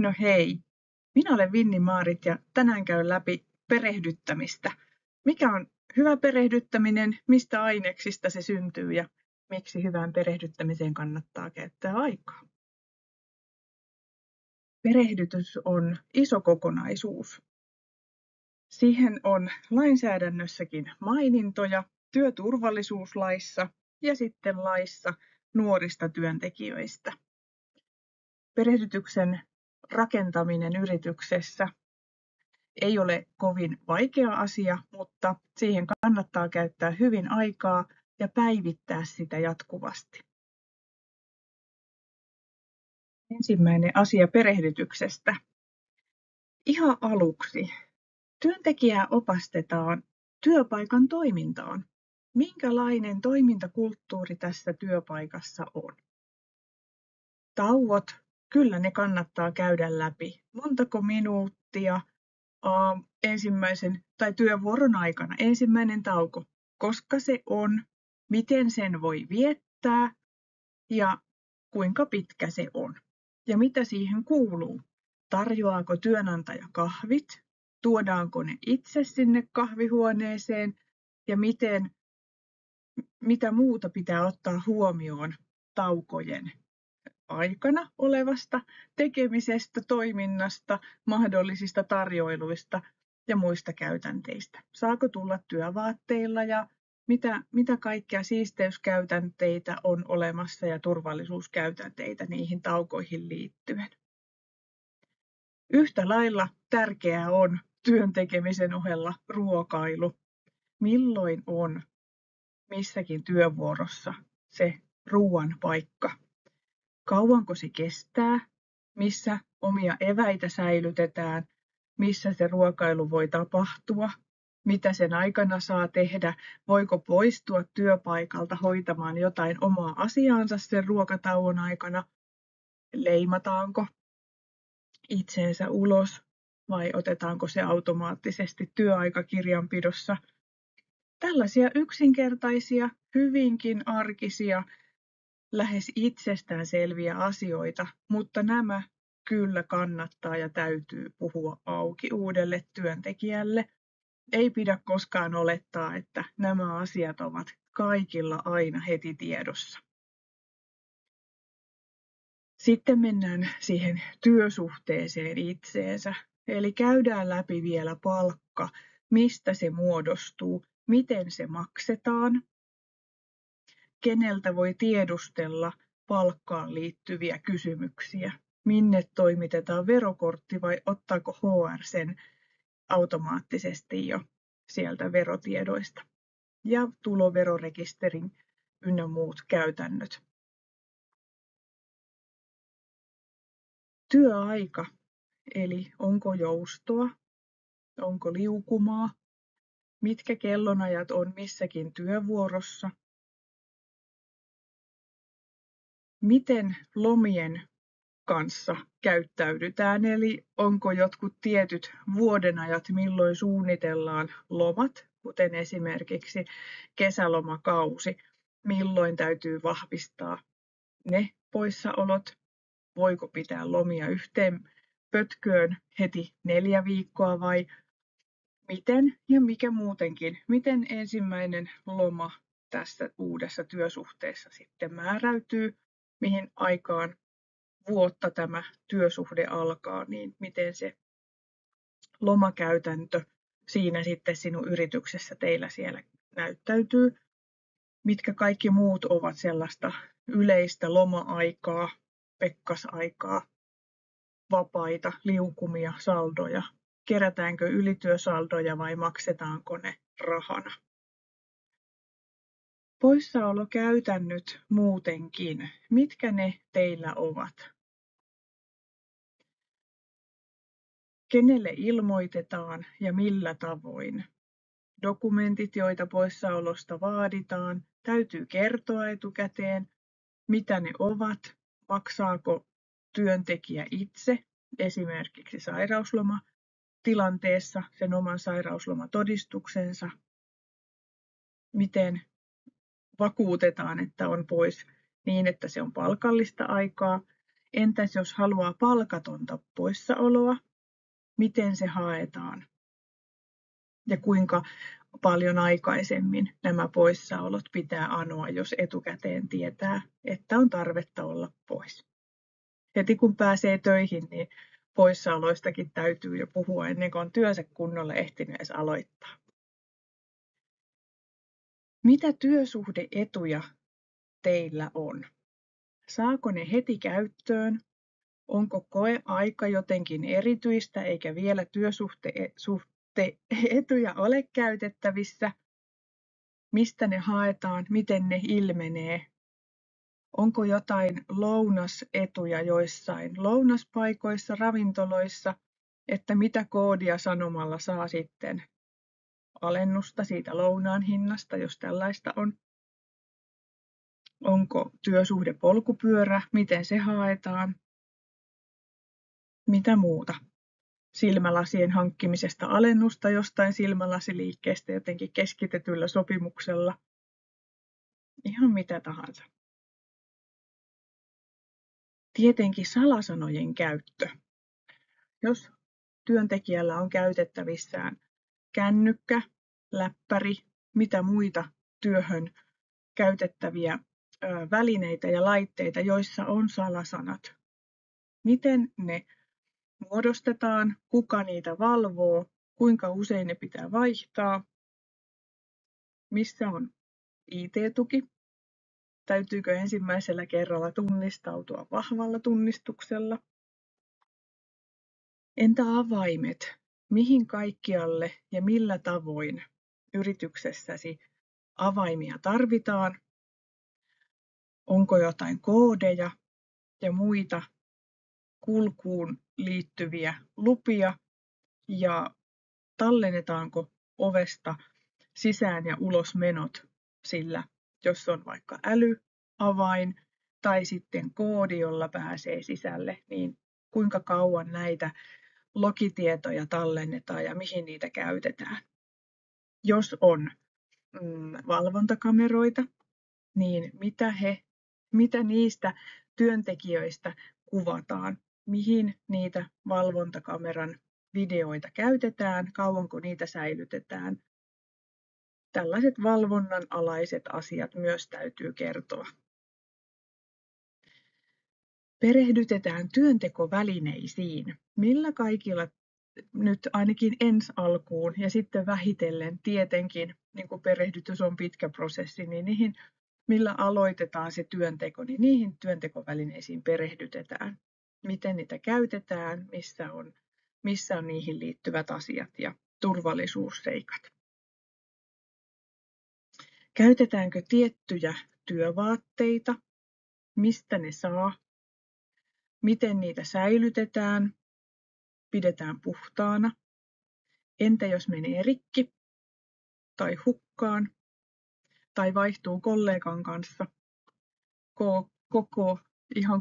No hei, minä olen Vinni Maarit ja tänään käyn läpi perehdyttämistä. Mikä on hyvä perehdyttäminen, mistä aineksista se syntyy ja miksi hyvään perehdyttämiseen kannattaa käyttää aikaa. Perehdytys on iso kokonaisuus. Siihen on lainsäädännössäkin mainintoja työturvallisuuslaissa ja sitten laissa nuorista työntekijöistä. Perehdytyksen rakentaminen yrityksessä ei ole kovin vaikea asia, mutta siihen kannattaa käyttää hyvin aikaa ja päivittää sitä jatkuvasti. Ensimmäinen asia perehdytyksestä. Ihan aluksi työntekijää opastetaan työpaikan toimintaan. Minkälainen toimintakulttuuri tässä työpaikassa on? Tauot, kyllä ne kannattaa käydä läpi. Montako minuuttia ensimmäisen tai työvuoron aikana ensimmäinen tauko, koska se on, miten sen voi viettää ja kuinka pitkä se on ja mitä siihen kuuluu. Tarjoaako työnantaja kahvit, tuodaanko ne itse sinne kahvihuoneeseen ja mitä muuta pitää ottaa huomioon taukojen aikana olevasta tekemisestä, toiminnasta, mahdollisista tarjoiluista ja muista käytänteistä. Saako tulla työvaatteilla ja mitä kaikkia siisteyskäytänteitä on olemassa ja turvallisuuskäytänteitä niihin taukoihin liittyen. Yhtä lailla tärkeää on työn tekemisen ohella ruokailu. Milloin on missäkin työvuorossa se ruoan paikka? Kauanko se kestää? Missä omia eväitä säilytetään? Missä se ruokailu voi tapahtua? Mitä sen aikana saa tehdä? Voiko poistua työpaikalta hoitamaan jotain omaa asiaansa sen ruokatauon aikana? Leimataanko itseensä ulos vai otetaanko se automaattisesti työaikakirjanpidossa? Tällaisia yksinkertaisia, hyvinkin arkisia, lähes itsestään selviä asioita, mutta nämä kyllä kannattaa ja täytyy puhua auki uudelle työntekijälle. Ei pidä koskaan olettaa, että nämä asiat ovat kaikilla aina heti tiedossa. Sitten mennään siihen työsuhteeseen itseensä, eli käydään läpi vielä palkka, mistä se muodostuu, miten se maksetaan, keneltä voi tiedustella palkkaan liittyviä kysymyksiä, minne toimitetaan verokortti vai ottaako HR sen automaattisesti jo sieltä verotiedoista ja tuloverorekisterin ynnä muut käytännöt. Työaika, eli onko joustoa, onko liukumaa, mitkä kellonajat on missäkin työvuorossa, miten lomien kanssa käyttäydytään, eli onko jotkut tietyt vuodenajat, milloin suunnitellaan lomat, kuten esimerkiksi kesälomakausi, milloin täytyy vahvistaa ne poissaolot, voiko pitää lomia yhteen pötköön heti 4 viikkoa vai miten ja mikä muutenkin, miten ensimmäinen loma tässä uudessa työsuhteessa sitten määräytyy, mihin aikaan vuotta tämä työsuhde alkaa, niin miten se lomakäytäntö siinä sitten sinun yrityksessä teillä siellä näyttäytyy, mitkä kaikki muut ovat sellaista yleistä loma-aikaa, pekkasaikaa, vapaita, liukumia, saldoja, kerätäänkö ylityösaldoja vai maksetaanko ne rahana. Poissaolokäytännöt muutenkin, mitkä ne teillä ovat? Kenelle ilmoitetaan ja millä tavoin? Dokumentit, joita poissaolosta vaaditaan, täytyy kertoa etukäteen, mitä ne ovat, maksaako työntekijä itse, esimerkiksi sairauslomatilanteessa sen oman sairauslomatodistuksensa, miten vakuutetaan, että on pois niin, että se on palkallista aikaa, Entäs jos haluaa palkatonta poissaoloa, miten se haetaan? Ja kuinka paljon aikaisemmin nämä poissaolot pitää anoa, jos etukäteen tietää, että on tarvetta olla pois. Heti kun pääsee töihin, niin poissaoloistakin täytyy jo puhua ennen kuin on työnsä kunnolla ehtinyt edes aloittaa. Mitä työsuhdeetuja teillä on? Saako ne heti käyttöön? Onko koeaika jotenkin erityistä eikä vielä työsuhteetuja ole käytettävissä? Mistä ne haetaan? Miten ne ilmenee? Onko jotain lounasetuja joissain lounaspaikoissa, ravintoloissa, että mitä koodia sanomalla saa sitten alennusta siitä lounaan hinnasta, jos tällaista on? Onko työsuhdepolkupyörä? Miten se haetaan? Mitä muuta? Silmälasien hankkimisesta alennusta jostain silmälasiliikkeestä jotenkin keskitetyllä sopimuksella. Ihan mitä tahansa. Tietenkin salasanojen käyttö. Jos työntekijällä on käytettävissään kännykkä, läppäri, mitä muita työhön käytettäviä välineitä ja laitteita, joissa on salasanat. Miten ne muodostetaan, kuka niitä valvoo, kuinka usein ne pitää vaihtaa, missä on IT-tuki, täytyykö ensimmäisellä kerralla tunnistautua vahvalla tunnistuksella. Entä avaimet? Mihin kaikkialle ja millä tavoin yrityksessäsi avaimia tarvitaan? Onko jotain koodeja ja muita kulkuun liittyviä lupia ja tallennetaanko ovesta sisään ja ulos menot sillä, jos on vaikka älyavain tai sitten koodi, jolla pääsee sisälle, niin kuinka kauan näitä logitietoja tallennetaan ja mihin niitä käytetään. Jos on valvontakameroita, niin mitä niistä työntekijöistä kuvataan, mihin niitä valvontakameran videoita käytetään, kauanko niitä säilytetään. Tällaiset valvonnan alaiset asiat myös täytyy kertoa. Perehdytetään työntekovälineisiin. Millä kaikilla nyt ainakin ensi alkuun ja sitten vähitellen tietenkin, niin kuin perehdytys on pitkä prosessi, niin niihin, millä aloitetaan se työnteko, niin niihin työntekovälineisiin perehdytetään. Miten niitä käytetään, missä on niihin liittyvät asiat ja turvallisuusseikat. Käytetäänkö tiettyjä työvaatteita, mistä ne saa, miten niitä säilytetään, pidetään puhtaana. Entä jos menee rikki tai hukkaan tai vaihtuu kollegan kanssa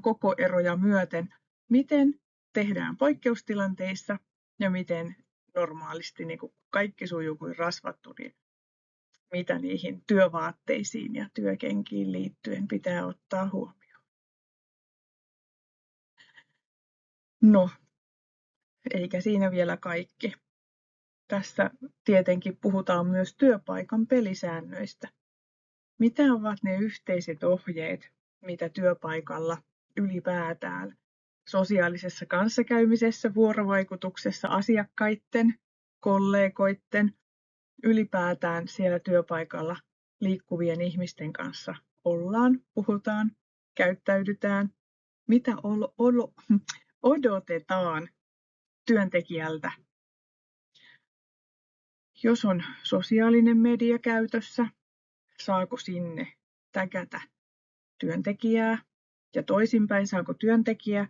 koko eroja myöten, miten tehdään poikkeustilanteissa ja miten normaalisti, niin kuin kaikki sujuu kuin rasvattu, niin mitä niihin työvaatteisiin ja työkenkiin liittyen pitää ottaa huomioon. No, eikä siinä vielä kaikki. Tässä tietenkin puhutaan myös työpaikan pelisäännöistä. Mitä ovat ne yhteiset ohjeet, mitä työpaikalla ylipäätään sosiaalisessa kanssakäymisessä, vuorovaikutuksessa asiakkaiden, kollegoiden, ylipäätään siellä työpaikalla liikkuvien ihmisten kanssa ollaan, puhutaan, käyttäydytään, mitä odotetaan työntekijältä. Jos on sosiaalinen media käytössä, saako sinne tägätä työntekijää ja toisinpäin saako työntekijä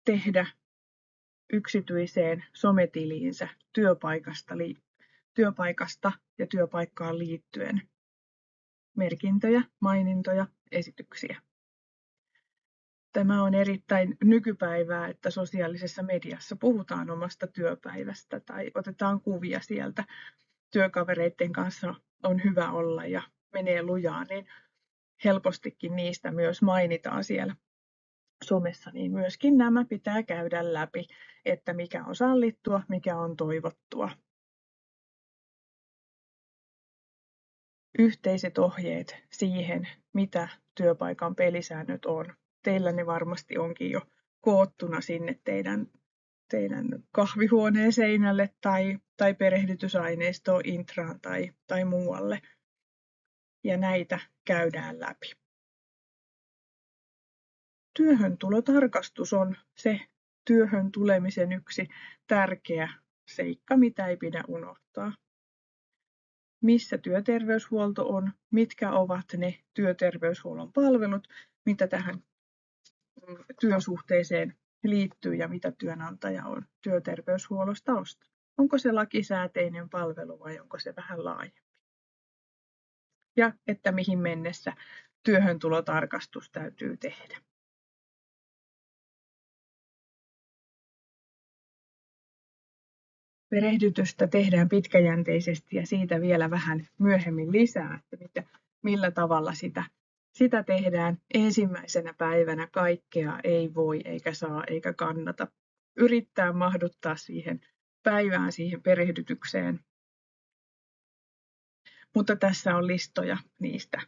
tehdä yksityiseen sometiliinsä työpaikasta ja työpaikkaan liittyen merkintöjä, mainintoja, esityksiä. Tämä on erittäin nykypäivää, että sosiaalisessa mediassa puhutaan omasta työpäivästä tai otetaan kuvia sieltä. Työkavereiden kanssa on hyvä olla ja menee lujaa, niin helpostikin niistä myös mainitaan siellä somessa, niin myöskin nämä pitää käydä läpi, että mikä on sallittua, mikä on toivottua. Yhteiset ohjeet siihen, mitä työpaikan pelisäännöt on. Teillä ne varmasti onkin jo koottuna sinne teidän kahvihuoneen seinälle tai perehdytysaineistoon intraan tai muualle. Ja näitä käydään läpi. Työhöntulotarkastus on se työhön tulemisen yksi tärkeä seikka, mitä ei pidä unohtaa. Missä työterveyshuolto on, mitkä ovat ne työterveyshuollon palvelut, mitä tähän työsuhteeseen liittyy ja mitä työnantaja on työterveyshuollosta ostanut. Onko se lakisääteinen palvelu vai onko se vähän laajempi? Ja että mihin mennessä työhöntulotarkastus täytyy tehdä. Perehdytystä tehdään pitkäjänteisesti ja siitä vielä vähän myöhemmin lisää, että millä tavalla sitä tehdään. Ensimmäisenä päivänä kaikkea ei voi eikä saa eikä kannata yrittää mahduttaa siihen päivään, siihen perehdytykseen. Mutta tässä on listoja niistä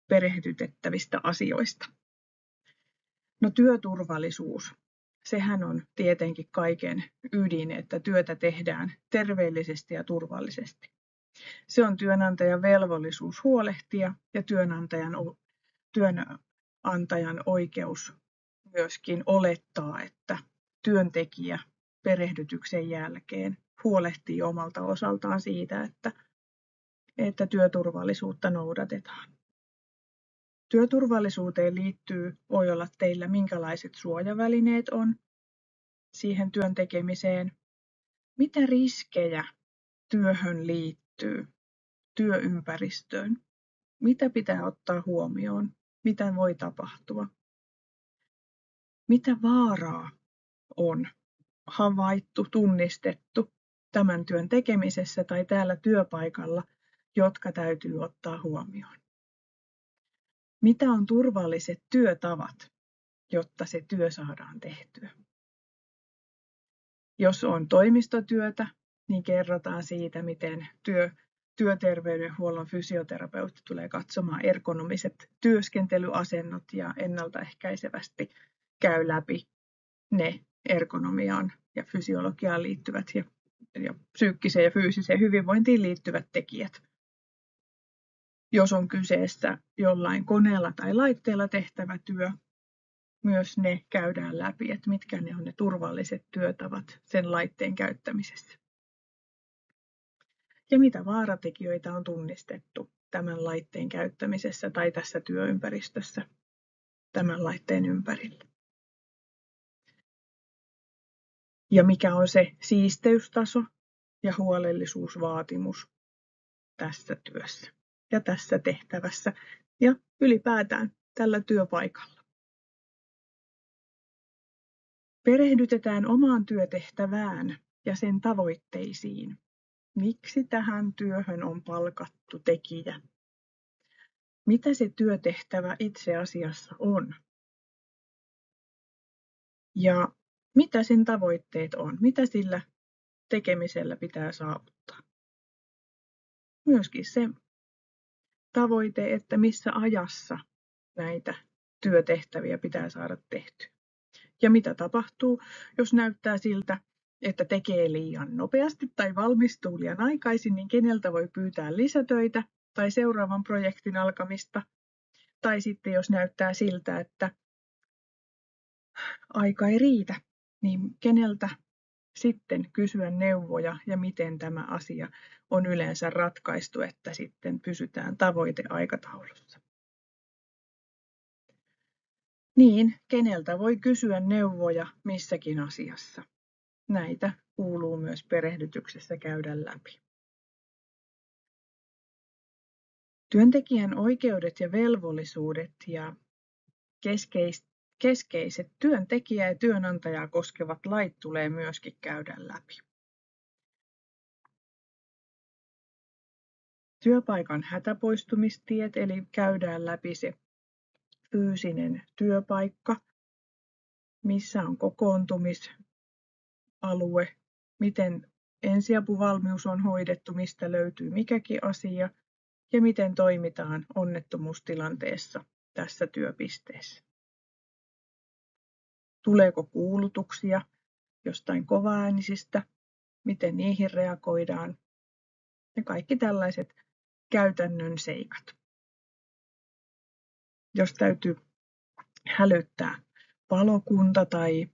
perehdytettävistä asioista. No työturvallisuus. Sehän on tietenkin kaiken ydin, että työtä tehdään terveellisesti ja turvallisesti. Se on työnantajan velvollisuus huolehtia ja työnantajan oikeus myöskin olettaa, että työntekijä perehdytyksen jälkeen huolehtii omalta osaltaan siitä, että työturvallisuutta noudatetaan. Työturvallisuuteen voi olla teillä minkälaiset suojavälineet on siihen työn tekemiseen, mitä riskejä työhön liittyy, työympäristöön, mitä pitää ottaa huomioon, mitä voi tapahtua, mitä vaaraa on havaittu, tunnistettu tämän työn tekemisessä tai täällä työpaikalla, jotka täytyy ottaa huomioon. Mitä on turvalliset työtavat, jotta se työ saadaan tehtyä? Jos on toimistotyötä, niin kerrotaan siitä, miten työterveydenhuollon fysioterapeutti tulee katsomaan ergonomiset työskentelyasennot ja ennaltaehkäisevästi käy läpi ne ergonomiaan ja fysiologiaan liittyvät ja psyykkiseen ja fyysiseen hyvinvointiin liittyvät tekijät. Jos on kyseessä jollain koneella tai laitteella tehtävä työ, myös ne käydään läpi, että mitkä ne on ne turvalliset työtavat sen laitteen käyttämisessä. Ja mitä vaaratekijöitä on tunnistettu tämän laitteen käyttämisessä tai tässä työympäristössä tämän laitteen ympärillä. Ja mikä on se siisteystaso ja huolellisuusvaatimus tässä työssä ja tässä tehtävässä ja ylipäätään tällä työpaikalla. Perehdytetään omaan työtehtävään ja sen tavoitteisiin. Miksi tähän työhön on palkattu tekijä? Mitä se työtehtävä itse asiassa on? Ja mitä sen tavoitteet on? Mitä sillä tekemisellä pitää saavuttaa? Myöskin se tavoite, että missä ajassa näitä työtehtäviä pitää saada tehtyä. Ja mitä tapahtuu, jos näyttää siltä, että tekee liian nopeasti tai valmistuu liian aikaisin, niin keneltä voi pyytää lisätöitä tai seuraavan projektin alkamista. Tai sitten jos näyttää siltä, että aika ei riitä, niin keneltä sitten kysyä neuvoja ja miten tämä asia on yleensä ratkaistu, että sitten pysytään tavoiteaikataulussa. Niin, keneltä voi kysyä neuvoja missäkin asiassa. Näitä kuuluu myös perehdytyksessä käydä läpi. Työntekijän oikeudet ja velvollisuudet ja keskeiset työntekijää ja työnantajaa koskevat lait tulee myöskin käydä läpi. Työpaikan hätäpoistumistiet, eli käydään läpi se fyysinen työpaikka, missä on kokoontumisalue, miten ensiapuvalmius on hoidettu, mistä löytyy mikäkin asia ja miten toimitaan onnettomuustilanteessa tässä työpisteessä. Tuleeko kuulutuksia jostain kovaäänisistä, miten niihin reagoidaan ja kaikki tällaiset käytännön seikat. Jos täytyy hälyttää palokunta tai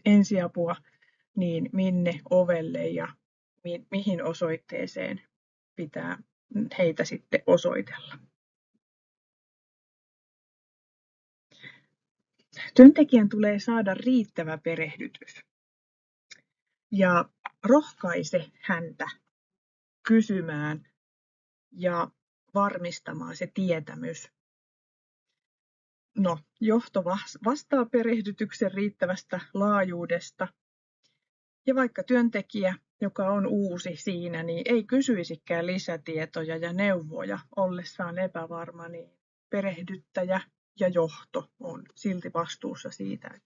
ensiapua, niin minne ovelle ja mihin osoitteeseen pitää heitä sitten osoitella. Työntekijän tulee saada riittävä perehdytys ja rohkaise häntä kysymään ja varmistamaan se tietämys. Johto vastaa perehdytyksen riittävästä laajuudesta. Ja vaikka työntekijä, joka on uusi siinä, niin ei kysyisikään lisätietoja ja neuvoja ollessaan epävarma, niin perehdyttäjä ja johto on silti vastuussa siitä,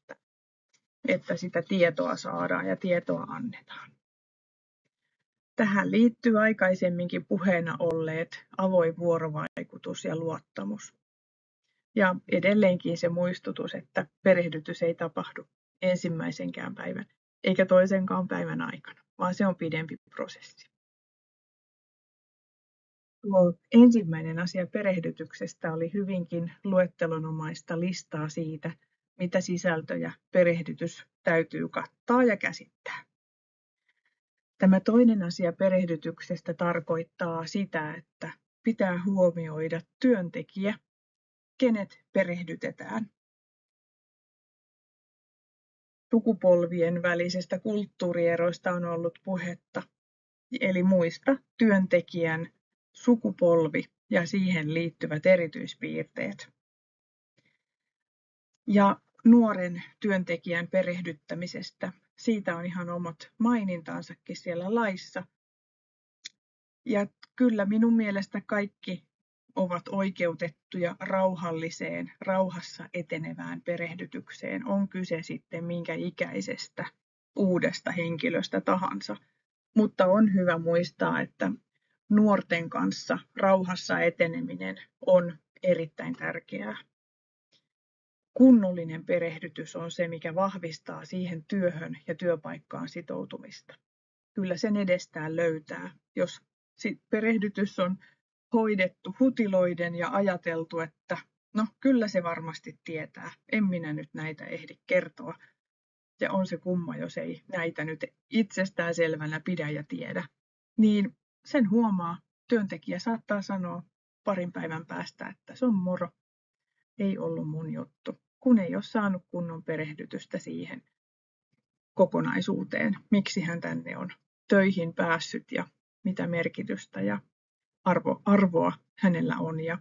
että sitä tietoa saadaan ja tietoa annetaan. Tähän liittyy aikaisemminkin puheena olleet avoin vuorovaikutus ja luottamus. Ja edelleenkin se muistutus, että perehdytys ei tapahdu ensimmäisenkään päivän eikä toisenkaan päivän aikana, vaan se on pidempi prosessi. Tuo ensimmäinen asia perehdytyksestä oli hyvinkin luettelonomaista listaa siitä, mitä sisältöjä perehdytys täytyy kattaa ja käsittää. Tämä toinen asia perehdytyksestä tarkoittaa sitä, että pitää huomioida työntekijä, kenet perehdytetään. Sukupolvien välisestä kulttuurieroista on ollut puhetta, eli muista työntekijän sukupolvi ja siihen liittyvät erityispiirteet. Ja nuoren työntekijän perehdyttämisestä, siitä on ihan omat mainintansakin siellä laissa. Ja kyllä minun mielestä kaikki ovat oikeutettuja rauhalliseen, rauhassa etenevään perehdytykseen. On kyse sitten minkä ikäisestä uudesta henkilöstä tahansa. Mutta on hyvä muistaa, että nuorten kanssa rauhassa eteneminen on erittäin tärkeää. Kunnollinen perehdytys on se, mikä vahvistaa siihen työhön ja työpaikkaan sitoutumista. Kyllä sen edestään löytää, jos perehdytys on hoidettu hutiloiden ja ajateltu, että kyllä se varmasti tietää, en minä nyt näitä ehdi kertoa. Ja on se kumma, jos ei näitä nyt itsestään selvänä pidä ja tiedä. Niin sen huomaa, työntekijä saattaa sanoa parin päivän päästä, että se on moro, ei ollut mun juttu, kun ei ole saanut kunnon perehdytystä siihen kokonaisuuteen, miksi hän tänne on töihin päässyt ja mitä merkitystä ja arvoa hänellä on ja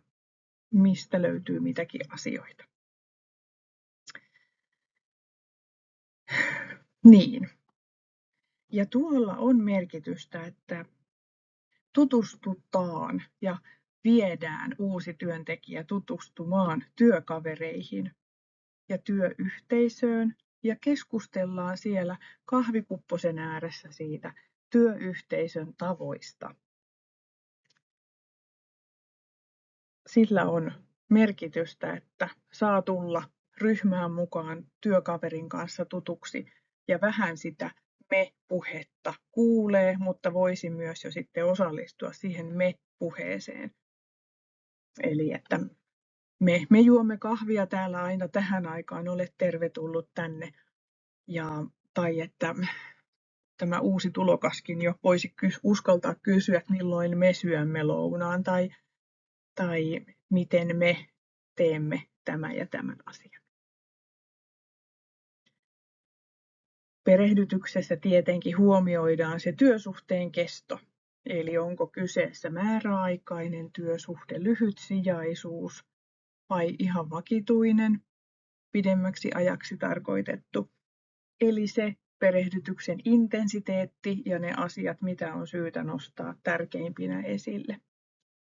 mistä löytyy mitäkin asioita. Niin. Ja tuolla on merkitystä, että tutustutaan ja viedään uusi työntekijä tutustumaan työkavereihin ja työyhteisöön ja keskustellaan siellä kahvikupposen ääressä siitä työyhteisön tavoista. Sillä on merkitystä, että saa tulla ryhmään mukaan työkaverin kanssa tutuksi ja vähän sitä me-puhetta kuulee, mutta voisi myös jo sitten osallistua siihen me-puheeseen. Eli että me juomme kahvia täällä aina tähän aikaan, olet tervetullut tänne. Tai että tämä uusi tulokaskin jo voisi uskaltaa kysyä, että milloin me syömme lounaan tai miten me teemme tämän ja tämän asian. Perehdytyksessä tietenkin huomioidaan se työsuhteen kesto, eli onko kyseessä määräaikainen työsuhde, lyhyt sijaisuus vai ihan vakituinen, pidemmäksi ajaksi tarkoitettu. Eli se perehdytyksen intensiteetti ja ne asiat, mitä on syytä nostaa tärkeimpinä esille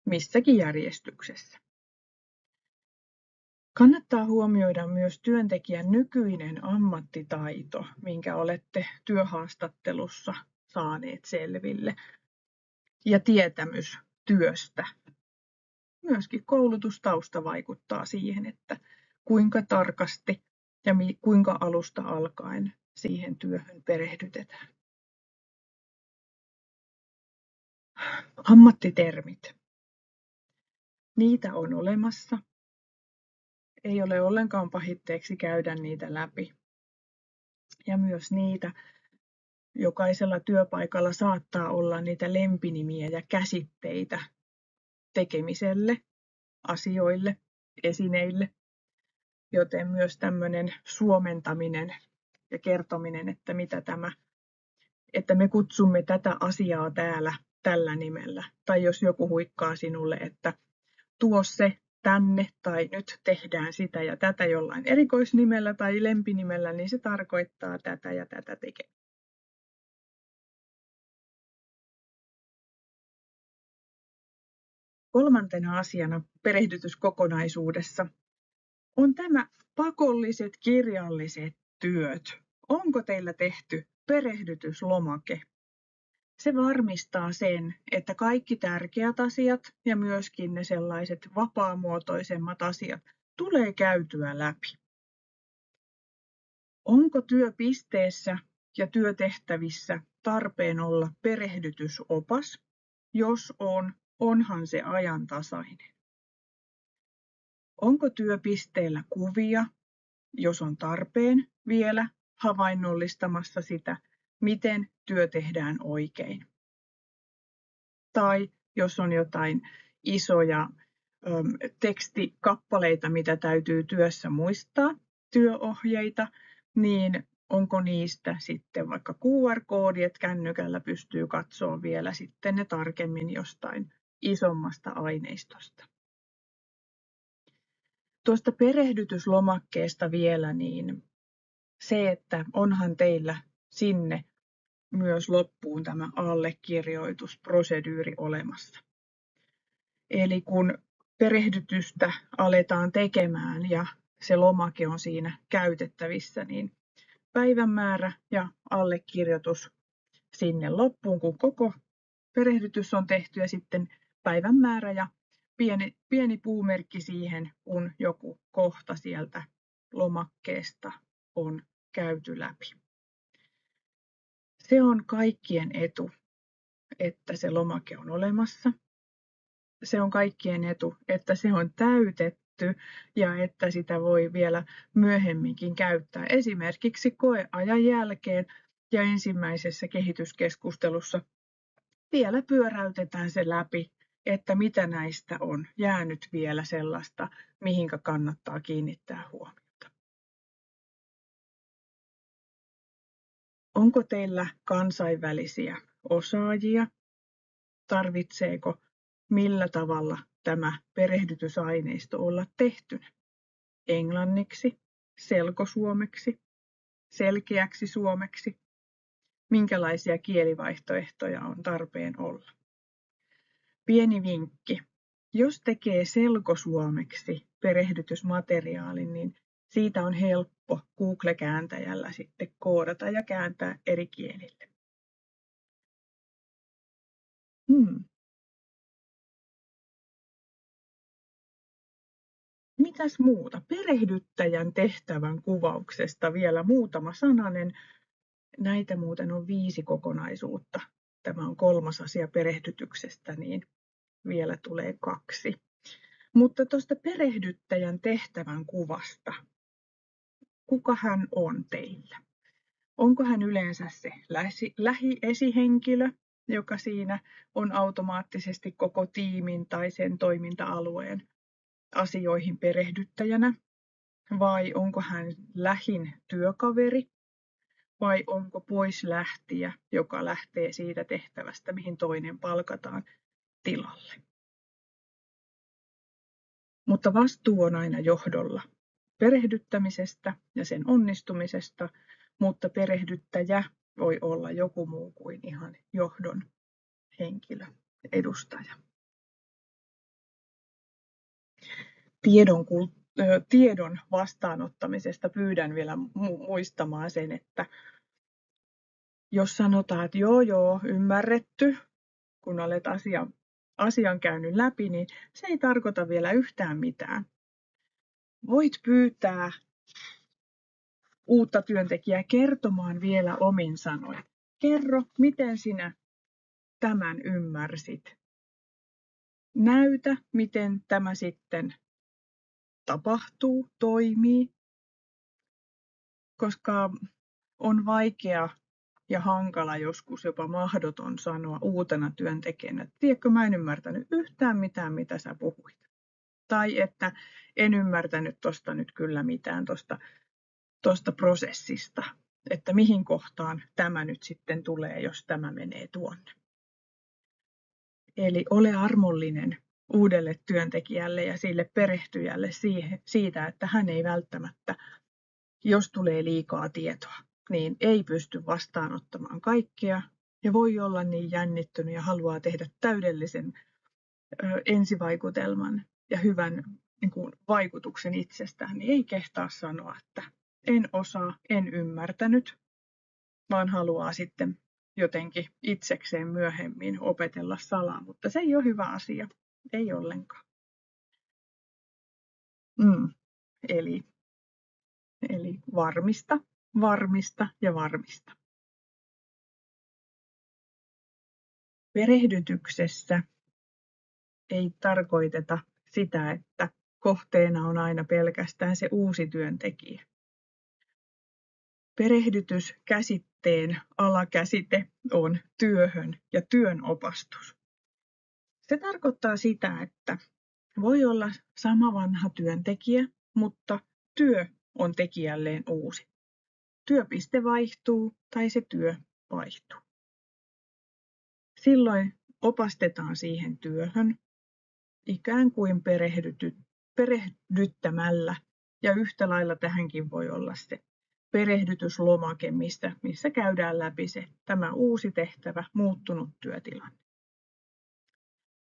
missäkin järjestyksessä. Kannattaa huomioida myös työntekijän nykyinen ammattitaito, minkä olette työhaastattelussa saaneet selville, ja tietämys työstä. Myöskin koulutustausta vaikuttaa siihen, että kuinka tarkasti ja kuinka alusta alkaen siihen työhön perehdytetään. Ammattitermit. Niitä on olemassa. Ei ole ollenkaan pahitteeksi käydä niitä läpi. Ja myös niitä, jokaisella työpaikalla saattaa olla niitä lempinimiä ja käsitteitä tekemiselle, asioille, esineille. Joten myös tämmöinen suomentaminen ja kertominen, että me kutsumme tätä asiaa täällä tällä nimellä. Tai jos joku huikkaa sinulle, että tuo se tänne tai nyt tehdään sitä ja tätä jollain erikoisnimellä tai lempinimellä, niin se tarkoittaa tätä ja tätä tekemistä. Kolmantena asiana perehdytyskokonaisuudessa on tämä pakolliset kirjalliset työt. Onko teillä tehty perehdytyslomake? Se varmistaa sen, että kaikki tärkeät asiat ja myöskin ne sellaiset vapaamuotoisemmat asiat tulee käytyä läpi. Onko työpisteessä ja työtehtävissä tarpeen olla perehdytysopas? Jos on, onhan se ajantasainen. Onko työpisteellä kuvia, jos on tarpeen vielä havainnollistamassa sitä, miten työ tehdään oikein? Tai jos on jotain isoja tekstikappaleita, mitä täytyy työssä muistaa, työohjeita, niin onko niistä sitten vaikka QR-koodi, että kännykällä pystyy katsoa vielä sitten ne tarkemmin jostain isommasta aineistosta. Tuosta perehdytyslomakkeesta vielä, niin se, että onhan teillä sinne myös loppuun tämä allekirjoitusproseduuri olemassa. Eli kun perehdytystä aletaan tekemään ja se lomake on siinä käytettävissä, niin päivämäärä ja allekirjoitus sinne loppuun, kun koko perehdytys on tehty, ja sitten päivämäärä ja pieni puumerkki siihen, kun joku kohta sieltä lomakkeesta on käyty läpi. Se on kaikkien etu, että se lomake on olemassa. Se on kaikkien etu, että se on täytetty ja että sitä voi vielä myöhemminkin käyttää. Esimerkiksi koeajan jälkeen ja ensimmäisessä kehityskeskustelussa vielä pyöräytetään se läpi, että mitä näistä on jäänyt vielä sellaista, mihinkä kannattaa kiinnittää huomiota. Onko teillä kansainvälisiä osaajia? Tarvitseeko millä tavalla tämä perehdytysaineisto olla tehtynä? Englanniksi, selkosuomeksi, selkeäksi suomeksi? Minkälaisia kielivaihtoehtoja on tarpeen olla? Pieni vinkki. Jos tekee selkosuomeksi perehdytysmateriaalin, niin siitä on helppo Google-kääntäjällä sitten koodata ja kääntää eri kielille. Mitäs muuta? Perehdyttäjän tehtävän kuvauksesta vielä muutama sananen. Näitä muuten on 5 kokonaisuutta. Tämä on 3. asia perehdytyksestä, niin vielä tulee 2. Mutta tuosta perehdyttäjän tehtävän kuvasta. Kuka hän on teillä? Onko hän yleensä se lähiesihenkilö, joka siinä on automaattisesti koko tiimin tai sen toiminta-alueen asioihin perehdyttäjänä? Vai onko hän lähin työkaveri? Vai onko poislähtijä, joka lähtee siitä tehtävästä, mihin toinen palkataan tilalle? Mutta vastuu on aina johdolla perehdyttämisestä ja sen onnistumisesta, mutta perehdyttäjä voi olla joku muu kuin ihan johdon henkilö, edustaja. tiedon vastaanottamisesta pyydän vielä muistamaan sen, että jos sanotaan, että joo, ymmärretty, kun olet asian käynyt läpi, niin se ei tarkoita vielä yhtään mitään. Voit pyytää uutta työntekijää kertomaan vielä omin sanoin. Kerro, miten sinä tämän ymmärsit. Näytä, miten tämä sitten tapahtuu, toimii, koska on vaikea ja hankala, joskus jopa mahdoton sanoa uutena työntekijänä, että tiedätkö, mä en ymmärtänyt yhtään mitään, mitä sä puhuit. Tai että en ymmärtänyt tuosta nyt kyllä mitään tuosta prosessista, että mihin kohtaan tämä nyt sitten tulee, jos tämä menee tuonne. Eli ole armollinen uudelle työntekijälle ja sille perehtyjälle siitä, että hän ei välttämättä, jos tulee liikaa tietoa, niin ei pysty vastaanottamaan kaikkea ja voi olla niin jännittynyt ja haluaa tehdä täydellisen ensivaikutelman ja hyvän vaikutuksen itsestään, niin ei kehtaa sanoa, että en osaa, en ymmärtänyt, vaan haluaa sitten jotenkin itsekseen myöhemmin opetella salaa, mutta se ei ole hyvä asia, ei ollenkaan. Eli varmista ja varmista. Perehdytyksessä ei tarkoiteta sitä, että kohteena on aina pelkästään se uusi työntekijä. Perehdytyskäsitteen alakäsite on työhön ja työnopastus. Se tarkoittaa sitä, että voi olla sama vanha työntekijä, mutta työ on tekijälleen uusi. Työpiste vaihtuu tai se työ vaihtuu. Silloin opastetaan siihen työhön ikään kuin perehdyttämällä ja yhtä lailla tähänkin voi olla se perehdytyslomake, missä käydään läpi tämä uusi tehtävä, muuttunut työtilanne.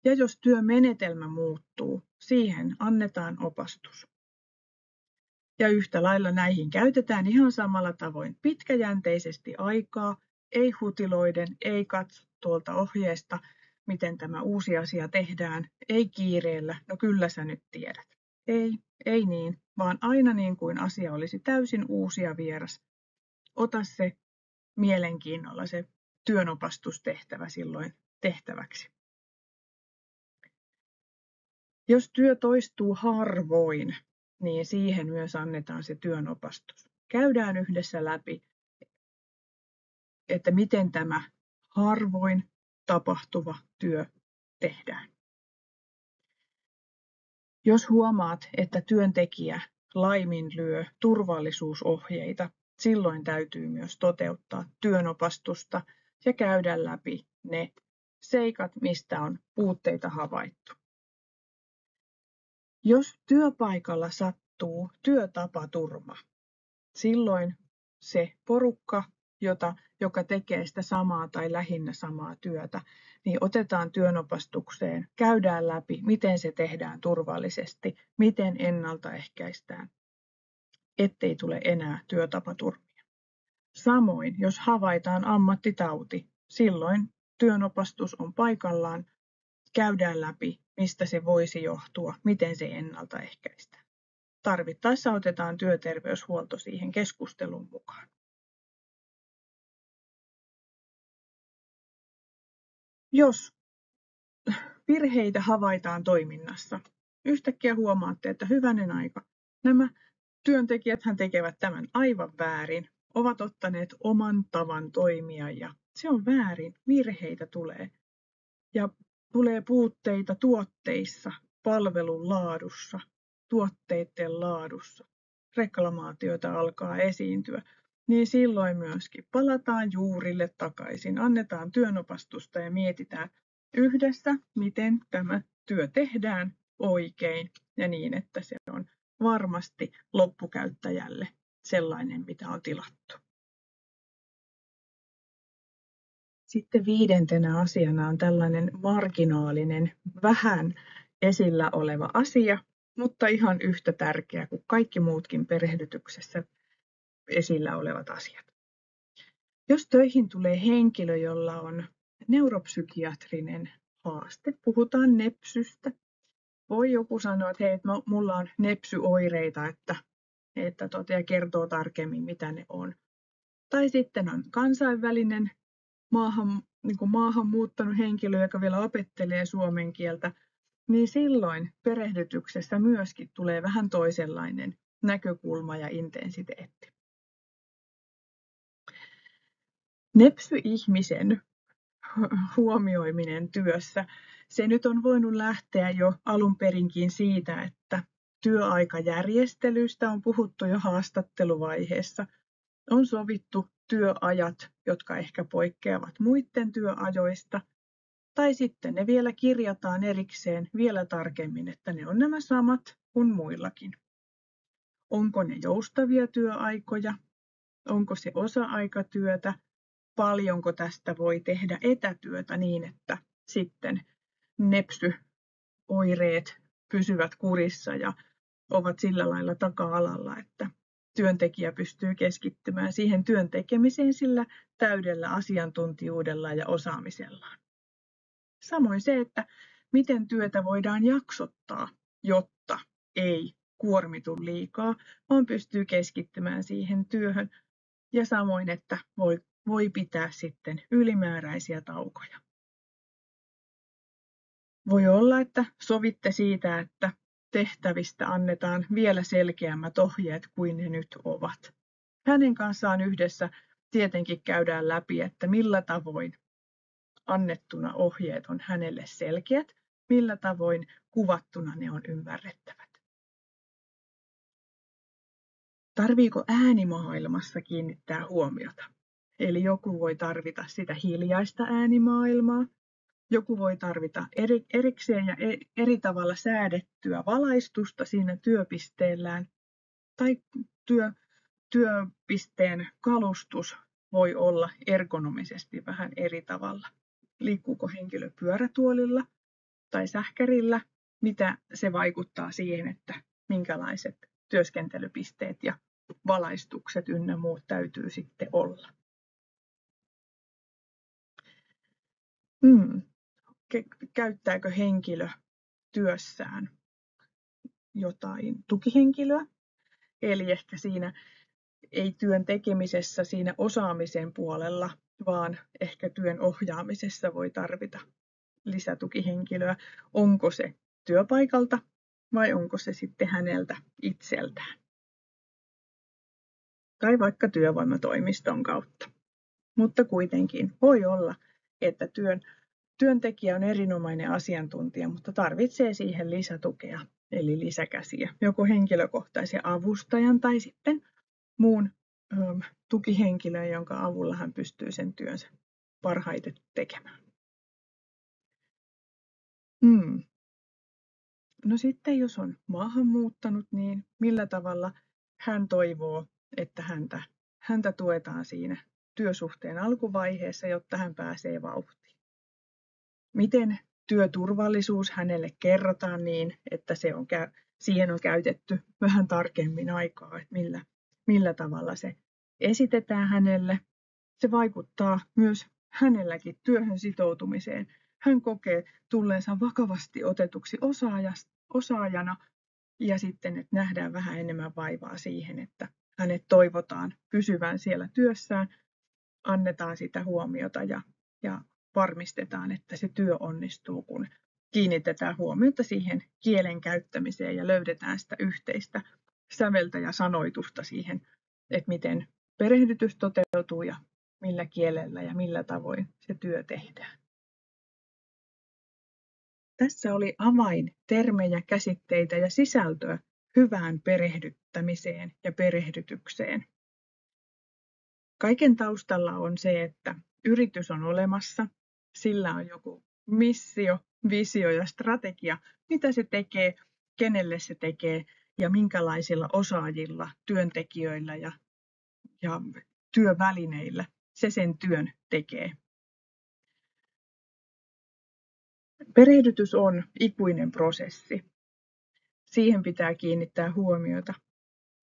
Ja jos työmenetelmä muuttuu, siihen annetaan opastus. Ja yhtä lailla näihin käytetään ihan samalla tavoin pitkäjänteisesti aikaa, ei hutiloiden, ei katso tuolta ohjeesta, miten tämä uusi asia tehdään, ei kiireellä, no kyllä sä nyt tiedät. Ei niin, vaan aina niin kuin asia olisi täysin uusi ja vieras. Ota se mielenkiinnolla se työnopastustehtävä silloin tehtäväksi. Jos työ toistuu harvoin, niin siihen myös annetaan se työnopastus. Käydään yhdessä läpi, että miten tämä harvoin tapahtuva työ tehdään. Jos huomaat, että työntekijä laiminlyö turvallisuusohjeita, silloin täytyy myös toteuttaa työnopastusta ja käydä läpi ne seikat, mistä on puutteita havaittu. Jos työpaikalla sattuu työtapaturma, silloin se porukka, joka tekee sitä samaa tai lähinnä samaa työtä, niin otetaan työnopastukseen, käydään läpi, miten se tehdään turvallisesti, miten ennaltaehkäistään, ettei tule enää työtapaturmia. Samoin, jos havaitaan ammattitauti, silloin työnopastus on paikallaan, käydään läpi, mistä se voisi johtua, miten se ennaltaehkäistään. Tarvittaessa otetaan työterveyshuolto siihen keskustelun mukaan. Jos virheitä havaitaan toiminnassa, yhtäkkiä huomaatte, että hyvänen aika, nämä työntekijäthän tekevät tämän aivan väärin, ovat ottaneet oman tavan toimia ja se on väärin, virheitä tulee. Ja tulee puutteita tuotteissa, palvelun laadussa, tuotteiden laadussa, reklamaatioita alkaa esiintyä, niin silloin myöskin palataan juurille takaisin, annetaan työnopastusta ja mietitään yhdessä, miten tämä työ tehdään oikein ja niin, että se on varmasti loppukäyttäjälle sellainen, mitä on tilattu. Sitten 5. asiana on tällainen marginaalinen, vähän esillä oleva asia, mutta ihan yhtä tärkeä kuin kaikki muutkin perehdytyksessä esillä olevat asiat. Jos töihin tulee henkilö, jolla on neuropsykiatrinen haaste, puhutaan nepsystä. Voi joku sanoa, että hei, mulla on nepsyoireita, ja kertoo tarkemmin, mitä ne on. Tai sitten on kansainvälinen maahan muuttanut henkilö, joka vielä opettelee suomen kieltä, niin silloin perehdytyksessä myöskin tulee vähän toisenlainen näkökulma ja intensiteetti. Nepsy-ihmisen huomioiminen työssä, se nyt on voinut lähteä jo alun perinkin siitä, että työaikajärjestelyistä on puhuttu jo haastatteluvaiheessa. On sovittu työajat, jotka ehkä poikkeavat muiden työajoista, tai sitten ne vielä kirjataan erikseen vielä tarkemmin, että ne on nämä samat kuin muillakin. Onko ne joustavia työaikoja? Onko se osa-aikatyötä? Paljonko tästä voi tehdä etätyötä niin, että sitten nepsy-oireet pysyvät kurissa ja ovat sillä lailla taka-alalla, että työntekijä pystyy keskittymään siihen työn tekemiseen sillä täydellä asiantuntijuudella ja osaamisellaan. Samoin se, että miten työtä voidaan jaksottaa, jotta ei kuormitu liikaa, vaan pystyy keskittymään siihen työhön. Ja samoin, että voi pitää sitten ylimääräisiä taukoja. Voi olla, että sovitte siitä, että tehtävistä annetaan vielä selkeämmät ohjeet kuin ne nyt ovat. Hänen kanssaan yhdessä tietenkin käydään läpi, että millä tavoin annettuna ohjeet on hänelle selkeät, millä tavoin kuvattuna ne on ymmärrettävät. Tarviiko äänimaailmassa kiinnittää huomiota? Eli joku voi tarvita sitä hiljaista äänimaailmaa, joku voi tarvita erikseen ja eri tavalla säädettyä valaistusta siinä työpisteellään, tai työpisteen kalustus voi olla ergonomisesti vähän eri tavalla. Liikkuuko henkilö pyörätuolilla tai sähkärillä, mitä se vaikuttaa siihen, että minkälaiset työskentelypisteet ja valaistukset ynnä muut täytyy sitten olla. Käyttääkö henkilö työssään jotain tukihenkilöä? Eli ehkä siinä ei työn tekemisessä siinä osaamisen puolella, vaan ehkä työn ohjaamisessa voi tarvita lisätukihenkilöä. Onko se työpaikalta vai onko se sitten häneltä itseltään? Tai vaikka työvoimatoimiston kautta. Mutta kuitenkin voi olla, että työntekijä on erinomainen asiantuntija, mutta tarvitsee siihen lisätukea, eli lisäkäsiä, joko henkilökohtaisen avustajan tai sitten muun tukihenkilön, jonka avulla hän pystyy sen työnsä parhaiten tekemään. No sitten jos on maahanmuuttanut, niin millä tavalla hän toivoo, että häntä tuetaan siinä työsuhteen alkuvaiheessa, jotta hän pääsee vauhtiin? Miten työturvallisuus hänelle kerrotaan niin, että siihen on käytetty vähän tarkemmin aikaa, että millä tavalla se esitetään hänelle. Se vaikuttaa myös hänelläkin työhön sitoutumiseen. Hän kokee tulleensa vakavasti otetuksi osaajana ja sitten, että nähdään vähän enemmän vaivaa siihen, että hänet toivotaan pysyvän siellä työssään, annetaan sitä huomiota ja varmistetaan, että se työ onnistuu, kun kiinnitetään huomiota siihen kielen käyttämiseen ja löydetään sitä yhteistä säveltä ja sanoitusta siihen, että miten perehdytys toteutuu ja millä kielellä ja millä tavoin se työ tehdään. Tässä oli avaintermejä, käsitteitä ja sisältöä hyvään perehdyttämiseen ja perehdytykseen. Kaiken taustalla on se, että yritys on olemassa, sillä on joku missio, visio ja strategia, mitä se tekee, kenelle se tekee ja minkälaisilla osaajilla, työntekijöillä ja työvälineillä se sen työn tekee. Perehdytys on ikuinen prosessi. siihen pitää kiinnittää huomiota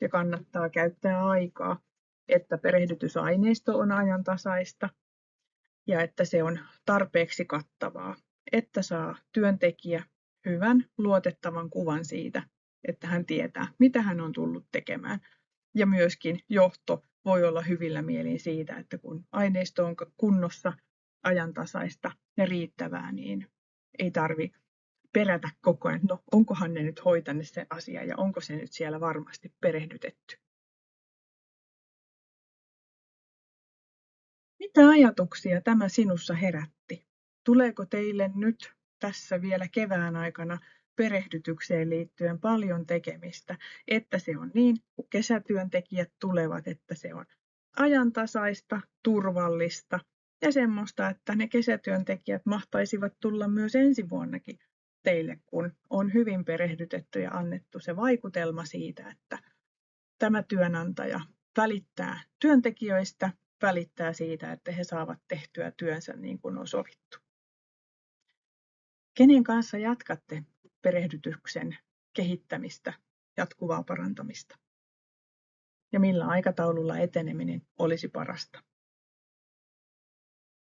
ja kannattaa käyttää aikaa, että perehdytysaineisto on ajantasaista ja että se on tarpeeksi kattavaa, että saa työntekijä hyvän luotettavan kuvan siitä, että hän tietää, mitä hän on tullut tekemään. Ja myöskin johto voi olla hyvillä mielin siitä, että kun aineisto on kunnossa, ajantasaista ja riittävää, niin ei tarvitse perätä koko ajan, no onkohan ne nyt hoitaneet se asia ja onko se nyt siellä varmasti perehdytetty. Mitä ajatuksia tämä sinussa herätti? Tuleeko teille nyt tässä vielä kevään aikana perehdytykseen liittyen paljon tekemistä, että se on niin, kun kesätyöntekijät tulevat, että se on ajantasaista, turvallista ja semmoista, että ne kesätyöntekijät mahtaisivat tulla myös ensi vuonnakin teille, kun on hyvin perehdytetty ja annettu se vaikutelma siitä, että tämä työnantaja välittää työntekijöistä, välittää siitä, että he saavat tehtyä työnsä niin kuin on sovittu. Kenen kanssa jatkatte perehdytyksen kehittämistä, jatkuvaa parantamista? Ja millä aikataululla eteneminen olisi parasta?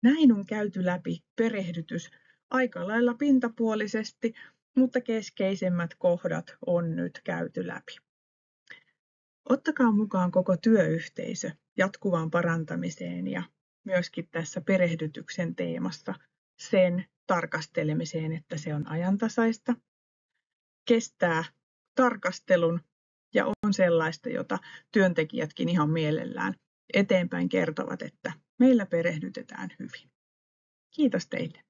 Näin on käyty läpi perehdytys aika lailla pintapuolisesti, mutta keskeisimmät kohdat on nyt käyty läpi. Ottakaa mukaan koko työyhteisö jatkuvaan parantamiseen ja myöskin tässä perehdytyksen teemassa sen tarkastelemiseen, että se on ajantasaista, kestää tarkastelun ja on sellaista, jota työntekijätkin ihan mielellään eteenpäin kertovat, että meillä perehdytetään hyvin. Kiitos teille.